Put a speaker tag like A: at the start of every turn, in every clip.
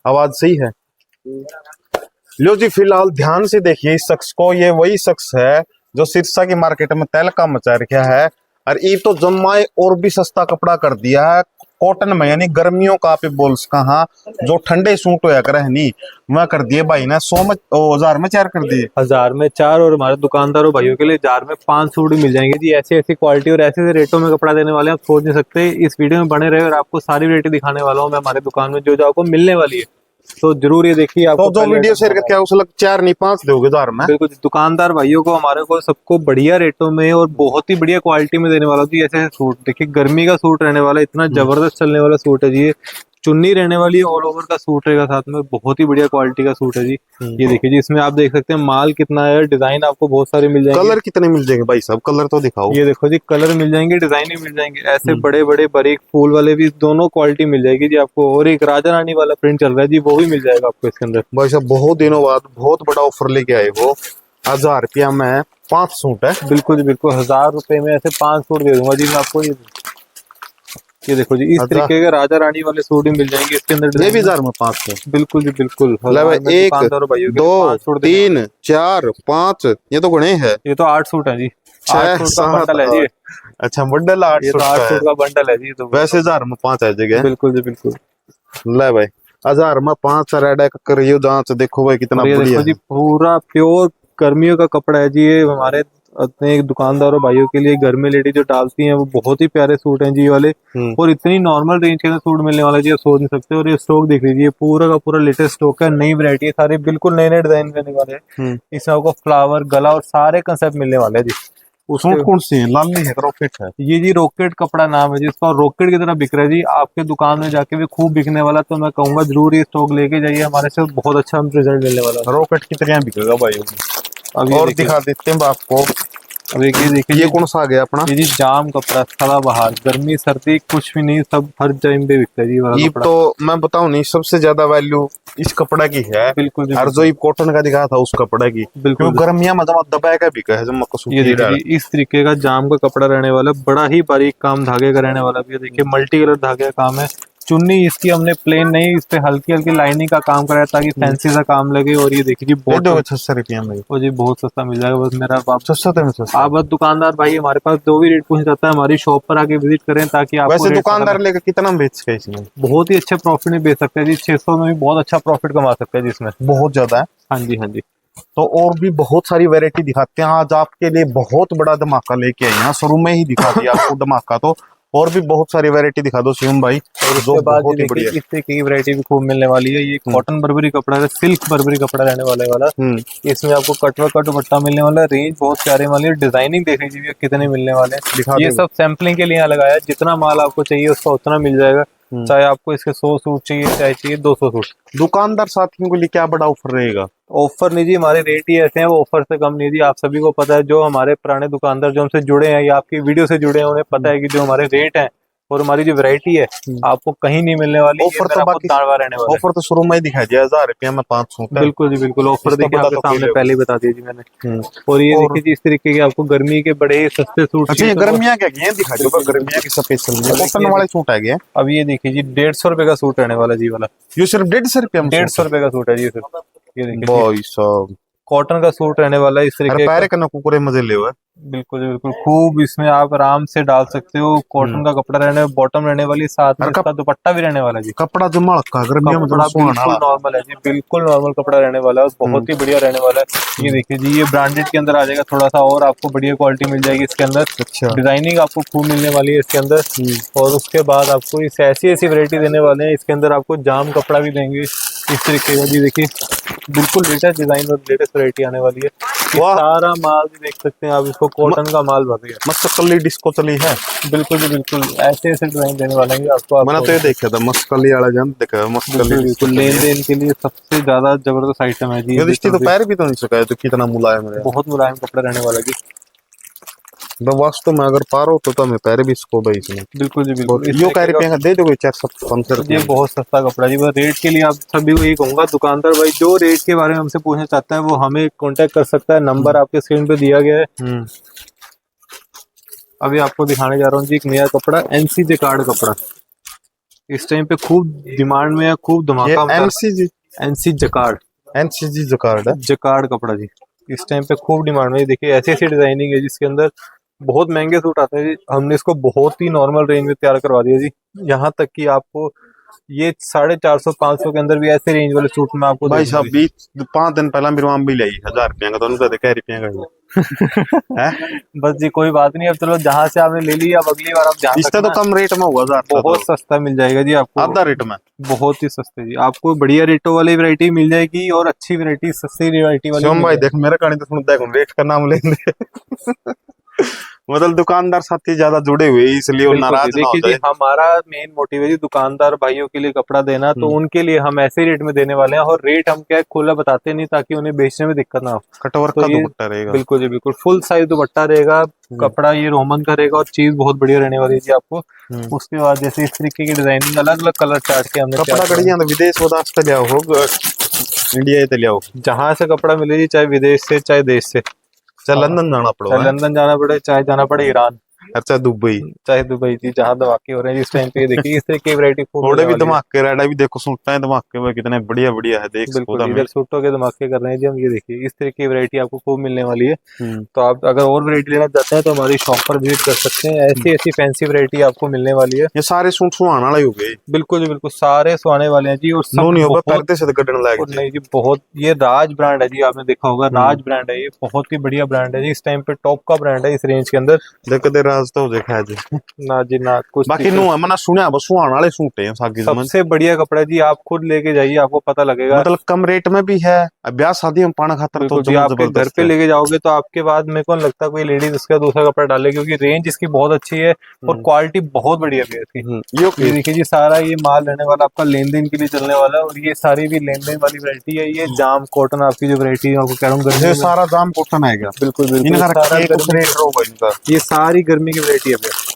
A: आवाज सही है। लो जी, फिलहाल ध्यान से देखिए इस शख्स को। ये वही शख्स है जो सिरसा की मार्केट में तहलका मचा रखा है, और ये तो जम्माए और भी सस्ता कपड़ा कर दिया है कॉटन में, यानी गर्मियों का आप बोल कहा जो ठंडे सूट होया करे नी, वह कर दिए भाई ने 100 में 1000 में 4 कर दिए।
B: 1000 में 4 और हमारे दुकानदारों भाइयों के लिए 1000 में 5 सूट भी मिल जाएंगे जी। ऐसी ऐसी क्वालिटी और ऐसे ऐसे रेटों में कपड़ा देने वाले हैं, आप सोच नहीं सकते। इस वीडियो में बने रहे और आपको सारी वैरायटी दिखाने वाला हूँ मैं हमारे दुकान में जो जो आपको मिलने वाली है, तो जरूर ये देखिए। आपको
A: तो जो वीडियो शेयर करके उस लग 4 नहीं 5 दोगे 1000 में।
B: बिल्कुल, दुकानदार भाइयों को हमारे को सबको बढ़िया रेटों में और बहुत ही बढ़िया क्वालिटी में देने वाला हूँ जी। ऐसे ऐसे सूट देखिए, गर्मी का सूट रहने वाला, इतना जबरदस्त चलने वाला सूट है जी। ये चुन्नी रहने वाली है, ऑल ओवर का सूट रहेगा साथ में, बहुत ही बढ़िया क्वालिटी का सूट है जी। ये देखिए जी, इसमें आप देख सकते हैं माल कितना है, डिजाइन आपको बहुत सारे मिल जाएंगे।
A: कलर कितने मिल जाएंगे भाई साहब, कलर तो दिखाओ।
B: ये देखो जी, कलर मिल जाएंगे, डिजाइन भी मिल जाएंगे, ऐसे बड़े बड़े बारीक फूल वाले भी, दोनों क्वालिटी मिल जाएगी जी आपको। और एक राजा रानी वाला प्रिंट चल रहा है जी, वो भी मिल जाएगा आपको इसके अंदर।
A: भाई साहब बहुत दिनों बाद बहुत बड़ा ऑफर लेके आए वो। 1000 रुपया में 5 सूट है।
B: बिल्कुल जी बिल्कुल, 1000 रुपए में ऐसे 5 सूट दे दूंगा जी मैं आपको। ये देखो जी, इस तरीके के राजा रानी वाले सूट भी मिल जाएंगे इसके अंदर।
A: ये भी 1000 में 5 है।
B: बिल्कुल जी बिल्कुल।
A: 1 2 3 4 5, ये तो गुणे है।
B: ये तो 8 सूट है जी,
A: 6
B: 8 सूट का बंडल है जी।
A: अच्छा बंडल 8
B: ये तो 8 सूट का बंडल है जी। तो
A: वैसे 1000 में 5 आ जाएगा।
B: बिल्कुल जी बिल्कुल।
A: ले भाई 1000 में 5 रेड करियो जांच, देखो भाई कितना
B: ये
A: बढ़िया
B: देखो जी,
A: है।
B: पूरा प्योर गर्मियों का कपड़ा है जी। ये हमारे अपने दुकानदारों भाइयों के लिए, घर में लेडी जो डालती हैं, वो बहुत ही प्यारे सूट हैं जी ये वाले। और इतनी नॉर्मल रेंज के अंदर सूट मिलने वाला जी, आप सोच नहीं सकते। और ये स्टॉक देख लीजिए, पूरा का पूरा लेटेस्ट स्टॉक है, नई वैरायटी है सारी, बिल्कुल नए नए डिजाइन करने वाले हैं। इसमें आपको फ्लावर, गला और सारे कंसेप्ट मिलने वाले हैं जी।
A: सूट कौन सी है? लाली है, रॉकेट है?
B: ये जी रॉकेट कपड़ा नाम है जी इसका, रॉकेट की तरह बिक रहा है जी। आपके दुकान में जाके भी खूब बिकने वाला, तो मैं कहूंगा जरूर ये स्टॉक लेके जाइए हमारे से, बहुत अच्छा रिजल्ट मिलने वाला है।
A: रॉकेट की तरह बिकेगा भाई।
B: अभी
A: और दिखा देते हैं आपको।
B: अब देखिए
A: ये कौन सा आ गया अपना?
B: ये जी जाम कपड़ा, सदाबहार, गर्मी सर्दी कुछ भी नहीं, सब हर टाइम पे बिकता है जी वाला
A: ये
B: कपड़ा।
A: तो मैं बताऊं नहीं, सबसे ज्यादा वैल्यू इस कपड़ा की है।
B: बिल्कुल जी
A: और जो ये कॉटन का दिखा था उस कपड़ा की,
B: बिल्कुल।
A: गर्मियां में दबाया का बिका है जब
B: ये देखिए इस तरीके का जाम का कपड़ा रहने वाला, बड़ा ही बारीक काम धागे का रहने वाला भी है। देखिए मल्टी कलर धागे का काम है। चुन्नी इसकी हमने प्लेन नहीं, इस पे हल्की हल्की लाइनिंग का काम कराया ताकि फैंसी सा काम लगे। और ये देखिए जी, बहुत
A: 600 रुपया में
B: जी बहुत सस्ता मिल जाएगा। बस मेरा आप
A: 600 में
B: आप बस दुकानदार भाई हमारे पास जो भी रेट पूछना चाहता है, हमारी शॉप पर आके विजिट करें ताकि आपको
A: वैसे
B: रेट
A: दुकानदार लेकर कितना बेच सकते हैं इसमें?
B: बहुत ही अच्छे प्रॉफिट में बेच सकते हैं जी। 600 में भी बहुत अच्छा प्रॉफिट कमा सकते हैं जिसमें,
A: बहुत ज्यादा है।
B: हाँ जी हाँ जी।
A: तो और भी बहुत सारी वैरायटी दिखाते हैं आज आपके लिए। बहुत बड़ा धमाका लेके आए हैं, शुरू में ही दिखा दिया आपको धमाका। तो और भी बहुत सारी वैरायटी दिखा दो शिवम भाई।
B: और उसके बाद देखिए इस तरीके की वैरायटी भी खूब मिलने वाली है। ये कॉटन बर्बरी कपड़ा है, सिल्क बर्बरी कपड़ा रहने वाला इसमें आपको कटवा कट दुपट्टा मिलने वाला है। रेंज बहुत प्यारे वाली है, डिजाइनिंग देख लीजिए कितने मिलने वाले हैं। ये सब सैंपलिंग के लिए यहाँ लगाया है, जितना माल आपको चाहिए उसका उतना मिल जाएगा। चाहे आपको इसके 100 सूट चाहिए, चाहे चाहिए 200 सूट।
A: दुकानदार साथियों के लिए क्या बड़ा ऑफर रहेगा?
B: ऑफर नहीं जी, हमारे रेट ही ऐसे हैं, वो ऑफर से कम नहीं जी। आप सभी को पता है, जो हमारे पुराने दुकानदार जो हमसे जुड़े हैं या आपकी वीडियो से जुड़े हैं, उन्हें पता है कि जो हमारे रेट हैं और हमारी जो वैरायटी है आपको कहीं नहीं मिलने वाली।
A: ऑफर तो बाकी
B: रहने वाला,
A: ऑफर तो शुरू में ही दिखाई दिया 1000 रुपया में 5 सूट।
B: बिल्कुल जी बिल्कुल। ऑफर देखिए आपके सामने पहले ही बता दिया जी मैंने। और ये देखिए जी, इस तरीके के आपको गर्मी के बड़े ही सस्ते सूट।
A: अच्छा ये गर्मियां क्या है दिखा दो, गर्मियां की स्पेशल कॉटन वाले सूट आ गए।
B: अब ये देखिए जी, 150 रुपए का सूट रहने वाला जी वाला।
A: ये सिर्फ 150 रुपया में?
B: 150 रुपए का सूट है जी सिर्फ। ये देखिए
A: भाई साहब,
B: कॉटन का सूट रहने वाला है इस तरीके
A: पैरे का कुकुरे मजे ले हुए।
B: बिल्कुल बिल्कुल, खूब इसमें आप आराम से डाल सकते हो। कॉटन का कपड़ा रहने, बॉटम रहने वाली, साथ में इसका दुपट्टा भी रहने वाला जी।
A: कपड़ा जो मड़का गर्मियों में
B: बिल्कुल नॉर्मल है जी, बिल्कुल नॉर्मल कपड़ा रहने वाला है, बहुत ही बढ़िया रहने वाला है। ये देखिए जी, ये ब्रांडेड के अंदर आ जाएगा थोड़ा सा, और आपको बढ़िया क्वालिटी मिल जाएगी इसके अंदर।
A: अच्छा
B: डिजाइनिंग आपको खूब मिलने वाली है इसके अंदर। और उसके बाद आपको इस ऐसी ऐसी वैरायटी देने वाले हैं, इसके अंदर आपको जाम कपड़ा भी देंगे इस तरीके का जी। देखिए बिल्कुल लेटेस्ट डिजाइन और लेटेस्ट वैरायटी आने वाली है। सारा माल भी देख सकते हैं आप, इसको कॉटन का माल भर दिया।
A: मस्कली डिस्को चली है।
B: बिल्कुल जी बिल्कुल, ऐसे ऐसे डिजाइन देने वाले हैं आपको।
A: मैंने तो ये देखा था मस्कली वाला जान, देखा मस्कली
B: बिल्कुल, लेन देन के लिए सबसे ज्यादा जबरदस्त आइटम है जी।
A: ये तो पैर भी तो नहीं सका है, तो कितना मुलायम है।
B: बहुत मुलायम कपड़ा रहने वाला जी।
A: वास्तव में अगर पारो तो हमें पैर भी इसको भाई इसमें।
B: बिल्कुल जी बिल्कुल।
A: यो कह रहे हैं दे दो 450 रुपये।
B: ये बहुत सस्ता कपड़ा जी। बस रेट के लिए आप सभी को यही कहूंगा, दुकानदार भाई जो रेट के बारे में हमसे पूछना चाहता है वो हमें कांटेक्ट कर सकता है। नंबर आपके स्क्रीन पे दिया गया है। अभी आपको दिखाने जा रहा हूँ जी एक नया कपड़ा, एनसी कार्ड कपड़ा। इस टाइम पे खूब डिमांड में है, खूब
A: ये
B: धमाका
A: एनसीजी
B: एनसी जकार्ड,
A: एनसीजी जकार्ड है।
B: जकार्ड कपड़ा जी इस टाइम पे खूब डिमांड में है। देखिए ऐसी ऐसी डिजाइनिंग है जिसके अंदर बहुत महंगे सूट आते हैं जी, हमने इसको बहुत ही नॉर्मल रेंज में तैयार करवा दिया जी। यहाँ तक कि आपको ये 450-500 के अंदर भी ऐसे रेंज वाले सूट में आपको दे
A: भाई
B: दूंगा
A: साहब
B: जी।
A: 5 दिन पहला मेरे वहां भी लाई 1000 रुपया का, तो उन्होंने कहा रुपया का है।
B: बस जी कोई बात नहीं, अब चलो जहां से आपने ले लिया अब अगली बार आप ध्यान
A: इससे तो
B: रखना,
A: कम रेट में होगा 1000 का,
B: बहुत
A: तो
B: सस्ता मिल जाएगा जी आपको,
A: आधा रेट में।
B: बहुत ही सस्ते जी। आपको बढ़िया रेटों वाली वैरायटी मिल जाएगी और अच्छी वैरायटी सस्ती वैरायटी वाली
A: शिवम
B: मिल
A: भाई
B: जाएगी।
A: देख मेरा कहानी तो सुनता है, रेट का नाम लेंगे मतलब दुकानदार साथी ज्यादा जुड़े हुए हैं, इसलिए वो
B: बिल्कुल जी,
A: नाराज ना हो
B: देखिए जी
A: जाए।
B: हमारा मेन मोटिव है जी दुकानदार भाइयों के लिए कपड़ा देना, तो
A: हम्म।
B: उनके लिए हम ऐसे रेट में देने वाले हैं, और रेट हम क्या है खुला बताते नहीं ताकि उन्हें बेचने में दिक्कत ना हो।
A: कटवर्क
B: तो
A: का
B: ये
A: दुपट्टा रहेगा।
B: बिल्कुल जी बिल्कुल फुल साइज दुपट्टा रहेगा, कपड़ा ये रोमन का रहेगा और चीज बहुत बढ़िया रहने वाली है जी आपको।
A: हम्म।
B: उसके बाद जैसे इस तरीके की डिजाइनिंग अलग अलग कलर चार्ट के हमने
A: कपड़ा
B: तैयार किया
A: कड़िया तो विदेश वदाश से लिया हो, इंडिया से लिया हो,
B: है। जहां से कपड़ा मिले जी, चाहे विदेश से चाहे देश से,
A: चाहे लंदन जाना पड़ो
B: चाहे
A: है,
B: लंदन जाना पड़े चाहे जाना पड़े ईरान,
A: अच्छा दुबई।
B: चाहे दुबई जी, जहां धमाके हो रहे हैं जिस टाइम पे, ये देखिए इस तरह की वैरायटी खूब
A: थोड़े
B: मिलने
A: भी
B: वाली है।
A: धमाके रेडा भी देखो, सुनता है धमाके में कितने बढ़िया बढ़िया है, देख
B: बिल्कुल
A: सकोदा में।
B: इधर सूटों के धमाके कर रहे हैं जी हम, ये देखिए इस तरह की वैरायटी आपको खूब मिलने वाली है।
A: हम्म।
B: तो आप अगर और वैरायटी लेना चाहते हैं तो हमारी शॉप पर विजिट कर सकते हैं, ऐसी ऐसी फैंसी वैरायटी आपको मिलने वाली है।
A: ये सारे सूट सुहाने वाले हो गए,
B: बिल्कुल जी बिल्कुल सारे सुहाने वाले हैं जी, और
A: नो
B: सब
A: नहीं होगा
B: बहुत,
A: पर्दे से तो कटने
B: और
A: लग जाए।
B: नहीं जी बहुत, ये राज ब्रांड है जी, आपने देखा होगा राज ब्रांड है, ये बहुत ही बढ़िया ब्रांड है जी, इस टाइम पे टॉप का ब्रांड है इस रेंज के अंदर।
A: देख दे राज तो देखा है जी।
B: ना जी ना कुछ
A: बाकी
B: दिक्कत।
A: नो है मना सुना बस सुहाने वाले सूट है सागी समझ,
B: सबसे बढ़िया कपड़ा है जी, आप खुद लेके जाइए आपको पता लगेगा।
A: मतलब कम रेट में भी है, अब ब्याह शादी में पाना खातर तो
B: बिल्कुल जी,
A: जबरदस्त
B: आपके घर
A: जबरदस्त
B: पे
A: है।
B: लेके जाओगे तो आपके बाद मेरे को नहीं लगता कोई लेडीज इसका दूसरा कपड़ा डाले, क्योंकि रेंज इसकी बहुत अच्छी है और क्वालिटी बहुत बढ़िया है इसकी।
A: यो
B: ये देखिए जी सारा ये माल रहने वाला आपका लेन देन के लिए चलने वाला है, और ये सारी भी लेन देन वाली वैरायटी है। ये जाम कॉटन आपकी जो वैरायटी है आपको कह रहा हूँ
A: ये
B: गर्मी में,
A: सारा जाम कॉटन है क्या?
B: बिल्कुल बिल्कुल
A: इनका
B: सारा
A: एक
B: गर्मी,
A: रेट होगा इनका,
B: ये सारी गर्मी की वैरायटी है भैया।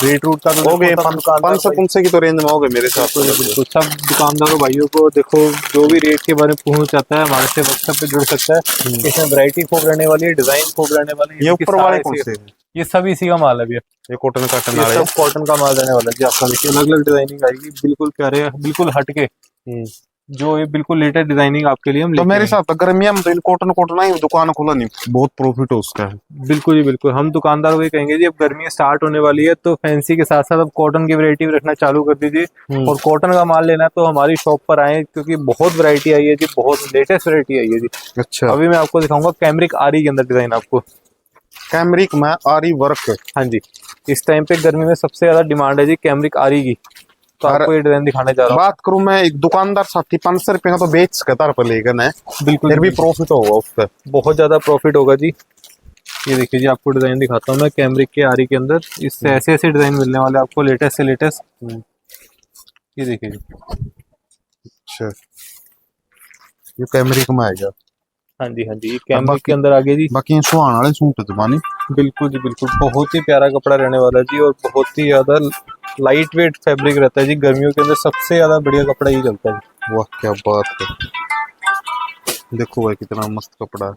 B: रेट रूट का तो
A: हो गए
B: देखो सब दुकानदार
A: 500
B: भाई,
A: 500 की तो रेंज में हो गए मेरे हिसाब
B: बिल्कुल
A: से।
B: बिल्कुल सब दुकानदारों भाइयों को देखो, जो भी रेट के बारे में पूछना चाहता है हमारे से व्हाट्सएप पे जुड़ सकता है। इसमें वैरायटी खूब रहने वाली है, डिजाइन खूब रहने वाली है,
A: ये
B: देखिए
A: ऊपर
B: सारा
A: वाले कौन
B: इसी,
A: से हैं?
B: ये सब इसी का माल है भैया,
A: ये कॉटन काटन
B: ये
A: वाले
B: सब कॉटन का माल रहने वाला है जी आपका। देखिए अलग अलग डिजाइनिंग आएगी, बिल्कुल प्यारे, बिल्कुल हटके,
A: हैं।
B: जो ये बिल्कुल लेटेस्ट डिजाइनिंग आपके लिए हम
A: तो
B: लेके
A: मेरे
B: आए हैं।
A: हिसाब से गर्मिया में तो इन कॉटन कॉटन ही दुकान खोला नहीं, बहुत प्रॉफिट हो उसका है।
B: बिल्कुल जी बिल्कुल, हम दुकानदार को ये कहेंगे जी अब गर्मी स्टार्ट होने वाली है तो फैंसी के साथ साथ अब कॉटन की वैरायटी भी रखना चालू कर दीजिए, और कॉटन का माल लेना है तो हमारी शॉप पर आए, क्योंकि बहुत वैरायटी आई है जी, बहुत लेटेस्ट वैरायटी आई है जी।
A: अच्छा
B: अभी मैं आपको दिखाऊंगा कैमरिक आरी के अंदर डिजाइन आपको।
A: कैमरिक में आरी वर्क,
B: हाँ जी, इस टाइम पे गर्मी में सबसे ज्यादा डिमांड है जी कैमरिक आरी की, तो
A: और
B: आपको ये डिजाइन दिखाने जा रहा हूँ।
A: बात करूं मैं एक दुकानदार साथी 500 रुपए का तो बेच के तार पर लेकर है,
B: बिल्कुल
A: फिर भी
B: बिल्कुल,
A: प्रॉफिट होगा उसका।
B: बहुत ज्यादा प्रॉफिट होगा जी। ये देखिए जी आपको डिजाइन दिखाता हूँ मैं कैमरिक के आरी के अंदर, इससे ऐसे ऐसे डिजाइन मिलने वाले हैं आपको लेटेस्ट से लेटेस्ट। ये देखिए जी,
A: अच्छा ये कैमरिक में आएगा।
B: हाँ जी हाँ जी, ये कैमरिक के
A: बाकी
B: अंदर आगे जी।
A: बाकी ये सुहाने वाले सूट है जमानी,
B: बिल्कुल जी बिल्कुल, बहुत ही प्यारा कपड़ा रहने वाला है जी, और बहुत ही ज्यादा लाइट वेट फैब्रिक रहता है जी, गर्मियों के अंदर सबसे ज्यादा बढ़िया कपड़ा ये चलता है।
A: वाह क्या बात है, देखो भाई कितना मस्त कपड़ा है,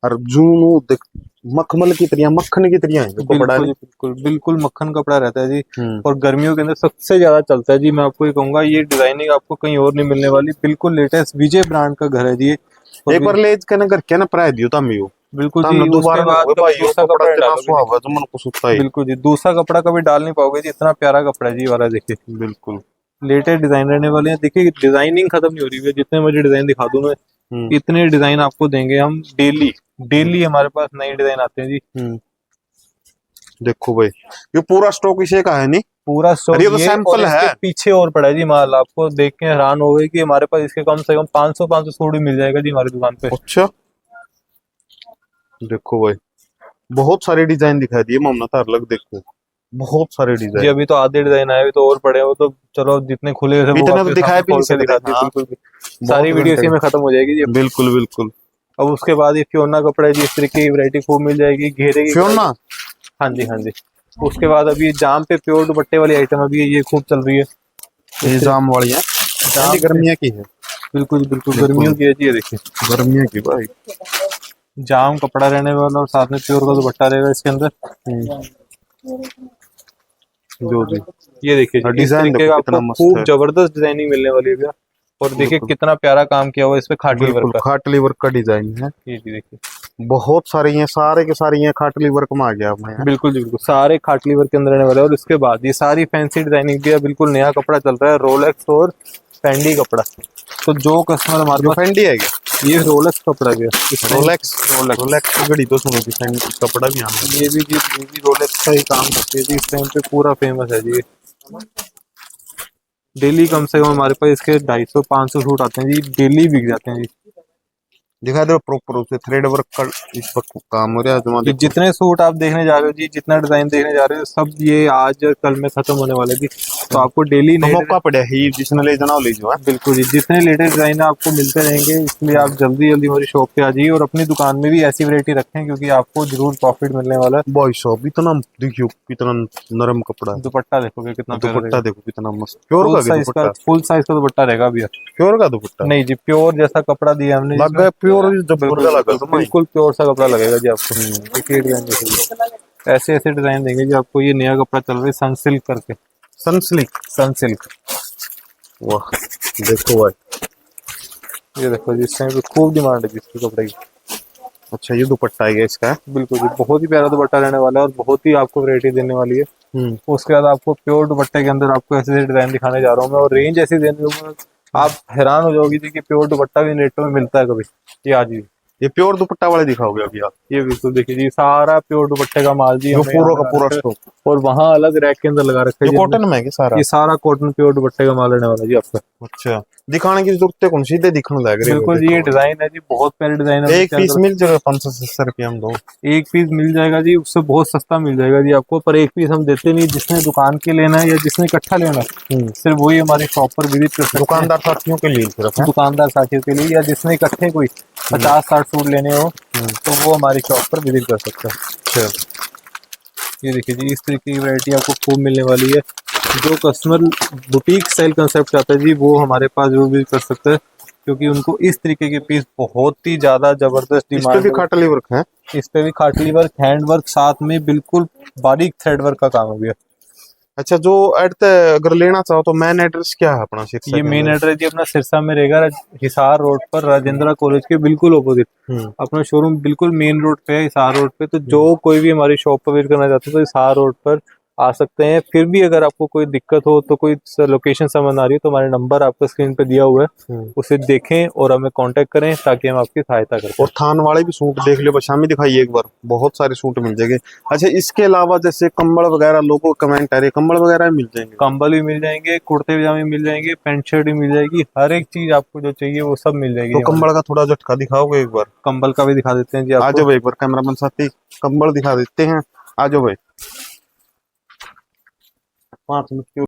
A: और जूनू देख मखमल की तरह, मक्खन की तरह है ये कपड़ा
B: बिल्कुल
A: है।
B: जी बिल्कुल, बिल्कुल मक्खन कपड़ा रहता है जी,
A: हम्म।
B: और गर्मियों के अंदर सबसे ज्यादा चलता है जी। मैं आपको ये कहूंगा ये डिजाइनिंग आपको कहीं और नहीं मिलने वाली, बिल्कुल लेटेस्ट विजय ब्रांड का घर है जी ये। और
A: एक बार ले के ना घर के ना प्राय दियो तम यो,
B: बिल्कुल जी,
A: हमने दोबारा
B: उसके
A: ना
B: बाद
A: होए
B: कभी
A: भाई यो
B: दूसरा
A: कपड़ा
B: कपड़ा नहीं
A: इतना
B: डालोगे
A: सुहावा जो मन को सुता
B: जी।
A: है।
B: बिल्कुल जी, दूसरा कपड़ा कभी डाल नहीं पाओगे जी, इतना प्यारा कपड़ा है जी ये वाला। देखिए
A: बिल्कुल।
B: लेटेस्ट डिजाइन रहने वाले हैं, देखिए डिजाइनिंग खत्म नहीं हो रही है, जितने मुझे डिजाइन दिखा दूं मैं इतने डिजाइन आपको देंगे हम डेली, डेली हमारे पास नए डिजाइन आते हैं जी।
A: देखो भाई ये पूरा स्टॉक इसे का है नहीं,
B: पूरा स्टॉक
A: अरे ये तो
B: ये,
A: सैंपल
B: और इसके
A: है।
B: पीछे और पड़ा है जी माल, आपको देख के हैरान हो गए कि हमारे पास इसके कम से कम 500 सूट भी मिल जाएगा जी हमारी दुकान पे।
A: अच्छा देखो भाई बहुत सारे डिजाइन दिखाई दिए मामला तार लग, देखो बहुत सारे
B: जी
A: डिजाइन,
B: अभी तो आधे डिजाइन आए, अभी तो और पड़े हैं, वो तो चलो जितने खुले थे वो
A: इतना तो
B: आपके
A: दिखाई
B: सामने
A: भी नहीं
B: खोल के
A: सकते।
B: दिखा दिए।
A: हाँ
B: बिल्कुल भी सारी वीडियो इसी में खत्म हो जाएगी जी।
A: बिल्कुल बिल्कुल।
B: अब उसके बाद ये फ्योना कपड़ा है जी, इस तरीके की वैरायटी खूब मिल जाएगी, घेरे की
A: फ्योना,
B: हाँ जी हाँ जी। उसके बाद अभी ये जाम पे प्योर दुपट्टे वाली आइटम अभी ये खूब चल रही है,
A: ये जाम वाली है,
B: जाम
A: गर्मिया की है,
B: बिल्कुल बिल्कुल गर्मियों की है जी। ये देखिए
A: गर्मिया की भाई,
B: जाम कपड़ा रहने वाला और साथ में प्योर का दुपट्टा रहेगा इसके अंदर। जो जी ये देखिए
A: और
B: जी, इस
A: डिजाइन
B: तरीके
A: देखो
B: का
A: कितना
B: आपको
A: मस्त
B: खूब
A: है।
B: जबरदस्त डिजाइनिंग मिलने वाली है भैया। और देखिए
A: बिल्कुल
B: कितना प्यारा काम किया हुआ है इस पे खाटली वर्क
A: बिल्कुल
B: का।
A: खाटली वर्क का डिजाइन है।
B: ये जी देखिए,
A: बहुत सारे ये सारे के सारे ये खाटली वर्क में आ गया अपने यहाँ।
B: बिल्कुल जी बिल्कुल सारे खाटली वर्क के अंदर रहने वाले हैं। और इसके बाद ये सारी फैंसी डिजाइनिंग भी है, बिल्कुल नया कपड़ा चल रहा है, रोलेक्स और फेंडी कपड़ा। तो जो कस्टमर हमारे
A: जो
B: पास,
A: फेंडी है क्या?
B: ये रोलेक्स कपड़ा भी है इस टाइम।
A: रोलेक्स।
B: रोलेक्स,
A: रोलेक्स की घड़ी तो सुनो जी, फेंडी कपड़ा भी आना।
B: ये भी रोलेक्स का ही काम करती है जी, इस टाइम पे पूरा फेमस है जी। डेली कम से कम हमारे पास इसके 250-500 सूट आते हैं जी, डेली बिक जाते हैं जी।
A: दिखा दो प्रॉपर रूप से थ्रेड वर्क का इस पर काम हो रहा है जमा
B: जी
A: देखो।
B: जितने सूट आप देखने जा रहे हो जी, जितना डिजाइन देखने जा रहे हो, सब ये आज कल में खत्म होने वाला है जी। तो आपको डेली
A: तो
B: नए,
A: मौका पड़ा ही जिसने ले जाना वो ले जाओ।
B: बिल्कुल जी, जितने लेटेस्ट डिजाइन आपको मिलते रहेंगे, इसलिए आप जल्दी जल्दी हमारी शॉप पे आ जाइए और अपनी दुकान में भी ऐसी वैरायटी रखें, क्योंकि आपको जरूर प्रॉफिट मिलने वाला है।
A: भाई साहब इतना देखियो कितना नरम कपड़ा है।
B: दुपट्टा देखोगे कितना प्यारा
A: दुपट्टा
B: रहेगा।
A: देखो कितना मस्त प्योर का क्या दुपट्टा।
B: फुल साइज का दुपट्टा रहेगा भैया।
A: प्योर का दुपट्टा
B: नहीं जी, प्योर जैसा कपड़ा दिया हमने
A: लग
B: जिसमें,
A: गया प्योर जब
B: बिल्कुल
A: बुर्गा लगा
B: बिल्कुल
A: तो
B: बिल्कुल प्योर सा कपड़ा लगेगा जी आपको। देखिए डिजाइन देखिए, ऐसे ऐसे डिजाइन देंगे जी आपको। ये नया कपड़ा चल रहा है सनसिल्क करके,
A: सनसिल्क।
B: सनसिल्क।
A: वाह देखो भाई।
B: ये देखो जी, इस टाइम पे खूब डिमांड है जी इसके कपड़े की।
A: अच्छा ये दुपट्टा है क्या इसका?
B: बिल्कुल जी, बहुत ही प्यारा दुपट्टा रहने वाला है और बहुत ही आपको वैरायटी देने वाली है।
A: हम्म।
B: उसके बाद आपको प्योर दुपट्टे के अंदर आपको ऐसे ऐसे डिजाइन दिखाने जा रहा हूँ मैं, और रेंज ऐसी देने दूंगा आप हैरान हो जाओगे जी कि प्योर दुपट्टा भी इन रेटों में मिलता है कभी। ये आज ही,
A: ये प्योर दुपट्टा वाले दिखाओगे अभी आप?
B: ये बिल्कुल देखिए जी, सारा प्योर दुपट्टे का माल जी
A: जो
B: हमें
A: पूरा
B: यहाँ
A: का पूरा
B: लगा रखा है।
A: स्टॉक।
B: और वहाँ अलग रैक के अंदर लगा रखा है
A: जो
B: जी हमने।
A: कॉटन में है क्या सारा?
B: ये सारा कॉटन प्योर दुपट्टे का माल रहने वाला है जी आपका।
A: अच्छा दिखाने की जरूरत है कौन सीधे दिखने लग रहे हो
B: बिल्कुल जी, ये डिजाइन है जी, बहुत प्यारे डिजाइन है।
A: एक पीस मिल जाएगा 500-600 रुपये हम दो।
B: एक पीस मिल जाएगा जी, उससे बहुत सस्ता मिल जाएगा जी आपको, पर एक पीस हम देते नहीं। जिसने दुकान के लेना है या जिसने इकट्ठा लेना है, सिर्फ वही हमारी शॉप पर विजिट कर सकते हैं।
A: दुकानदार साथियों के लिए सिर्फ है।
B: दुकानदार साथियों के लिए, या जिसने इकट्ठे कोई 50-60 सूट लेने हो, तो वो हमारी शॉप पर विजिट कर सकते हैं।
A: अच्छा
B: ये देखिए जी, इस तरीके की वैरायटी आपको खूब मिलने वाली है। जो कस्टमर बुटीक स्टाइल कंसेप्ट चाहता है जी, वो हमारे पास जरूर विजिट कर सकते हैं, क्योंकि उनको इस तरीके के पीस बहुत ही ज्यादा जबरदस्त
A: इस पे
B: डिमांड
A: भी
B: है।
A: खाटली वर्क है।
B: इस पे भी खाटली वर्क, हैंड वर्क, साथ में बिल्कुल बारीक थ्रेड वर्क का काम हो गया।
A: अच्छा जो एट अगर लेना चाहो तो मेन एड्रेस क्या है अपना सिरसा
B: ये
A: के
B: मेन
A: अंदर?
B: एड्रेस जी अपना सिरसा में रहेगा, हिसार रोड पर, राजेंद्र कॉलेज के बिल्कुल ऑपोजिट।
A: हम्म।
B: अपना शोरूम बिल्कुल मेन रोड पे है, हिसार रोड पे। तो जो कोई भी हमारी शॉप पर विजिट करना चाहते हैं तो हिसार रोड पर आ सकते हैं। फिर भी अगर आपको कोई दिक्कत हो, तो कोई लोकेशन समझ ना आ रही है, तो हमारे नंबर आपको स्क्रीन पे दिया हुआ है, उसे देखें और हमें कांटेक्ट करें, ताकि हम आपकी सहायता कर सकें।
A: और थान वाले भी सूट देख लो, शामी दिखाइए एक बार, बहुत सारे सूट मिल जाएंगे। अच्छा इसके अलावा जैसे कंबल वगैरह, लोगों को कमेंट आ रहे कंबल वगैरह भी मिल जाएंगे?
B: कंबल भी मिल जाएंगे, कुर्ते पजामे मिल जाएंगे, पैंट शर्ट भी मिल जाएगी, हर एक चीज आपको जो चाहिए वो सब मिल जाएगी
A: तो
B: जी हमारे।
A: कंबल का थोड़ा झटका दिखाओगे एक बार?
B: कंबल का भी दिखा देते हैं जी
A: आ
B: आपको।
A: जाओ भाई एक बार कैमरामैन साथी, कंबल दिखा देते हैं, आ जाओ भाई 5 मिनट